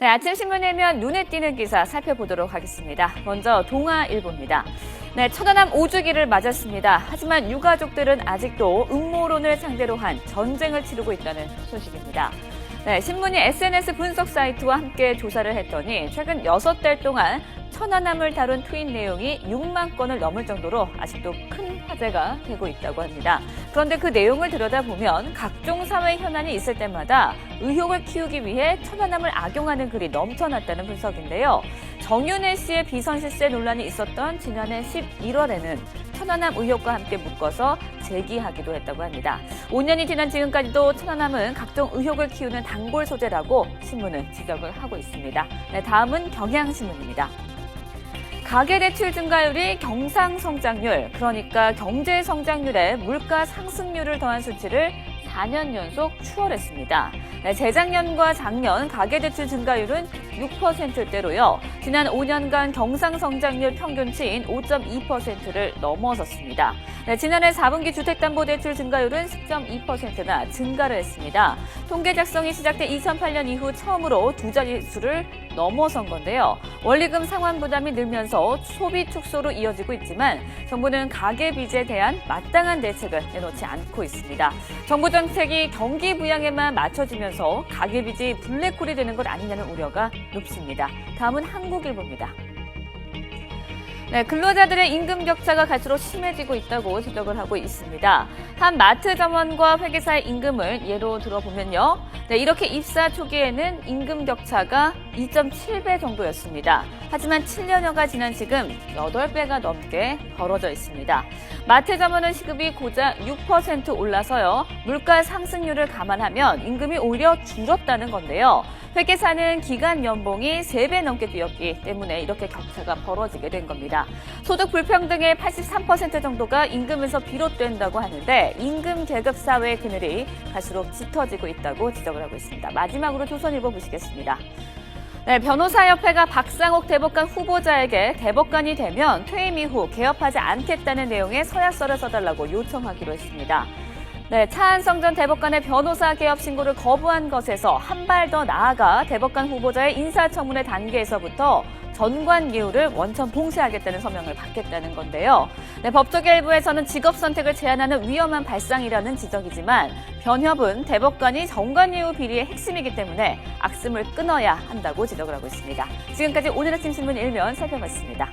네, 아침 신문 일면 눈에 띄는 기사 살펴보도록 하겠습니다. 먼저 동아일보입니다. 네, 천안함 5주기를 맞았습니다. 하지만 유가족들은 아직도 음모론을 상대로 한 전쟁을 치르고 있다는 소식입니다. 네, 신문이 SNS 분석 사이트와 함께 조사를 했더니 최근 6달 동안 천안함을 다룬 트윗 내용이 6만 건을 넘을 정도로 아직도 큰 화제가 되고 있다고 합니다. 그런데 그 내용을 들여다보면 각종 사회 현안이 있을 때마다 의혹을 키우기 위해 천안함을 악용하는 글이 넘쳐났다는 분석인데요. 정윤혜 씨의 비선실세 논란이 있었던 지난해 11월에는 천안함 의혹과 함께 묶어서 제기하기도 했다고 합니다. 5년이 지난 지금까지도 천안함은 각종 의혹을 키우는 단골 소재라고 신문은 지적을 하고 있습니다. 네, 다음은 경향신문입니다. 가계대출 증가율이 경상성장률, 그러니까 경제성장률에 물가 상승률을 더한 수치를 4년 연속 추월했습니다. 네, 재작년과 작년 가계대출 증가율은 6%대로요. 지난 5년간 경상성장률 평균치인 5.2%를 넘어섰습니다. 네, 지난해 4분기 주택담보대출 증가율은 10.2%나 증가를 했습니다. 통계 작성이 시작된 2008년 이후 처음으로 두 자릿수를 넘어선 건데요. 원리금 상환 부담이 늘면서 소비 축소로 이어지고 있지만 정부는 가계빚에 대한 마땅한 대책을 내놓지 않고 있습니다. 정부 정책이 경기 부양에만 맞춰지면서 가계빚이 블랙홀이 되는 것 아니냐는 우려가 높습니다. 다음은 한국일보입니다. 네, 근로자들의 임금 격차가 갈수록 심해지고 있다고 지적을 하고 있습니다. 한 마트 점원과 회계사의 임금을 예로 들어보면요. 네, 이렇게 입사 초기에는 임금 격차가 2.7배 정도였습니다. 하지만 7년여가 지난 지금 8배가 넘게 벌어져 있습니다. 마트 점원은 시급이 고작 6% 올라서요. 물가 상승률을 감안하면 임금이 오히려 줄었다는 건데요. 회계사는 기간 연봉이 3배 넘게 뛰었기 때문에 이렇게 격차가 벌어지게 된 겁니다. 소득 불평등의 83% 정도가 임금에서 비롯된다고 하는데 임금 계급 사회의 그늘이 갈수록 짙어지고 있다고 지적을 하고 있습니다. 마지막으로 조선일보 보시겠습니다. 네, 변호사협회가 박상옥 대법관 후보자에게 대법관이 되면 퇴임 이후 개업하지 않겠다는 내용의 서약서를 써달라고 요청하기로 했습니다. 네, 차한성 전 대법관의 변호사 개업 신고를 거부한 것에서 한 발 더 나아가 대법관 후보자의 인사청문회 단계에서부터 전관 예우를 원천 봉쇄하겠다는 서명을 받겠다는 건데요. 네, 법조계 일부에서는 직업 선택을 제한하는 위험한 발상이라는 지적이지만 변협은 대법관이 전관 예우 비리의 핵심이기 때문에 악습을 끊어야 한다고 지적을 하고 있습니다. 지금까지 오늘 아침 신문 일면 살펴봤습니다.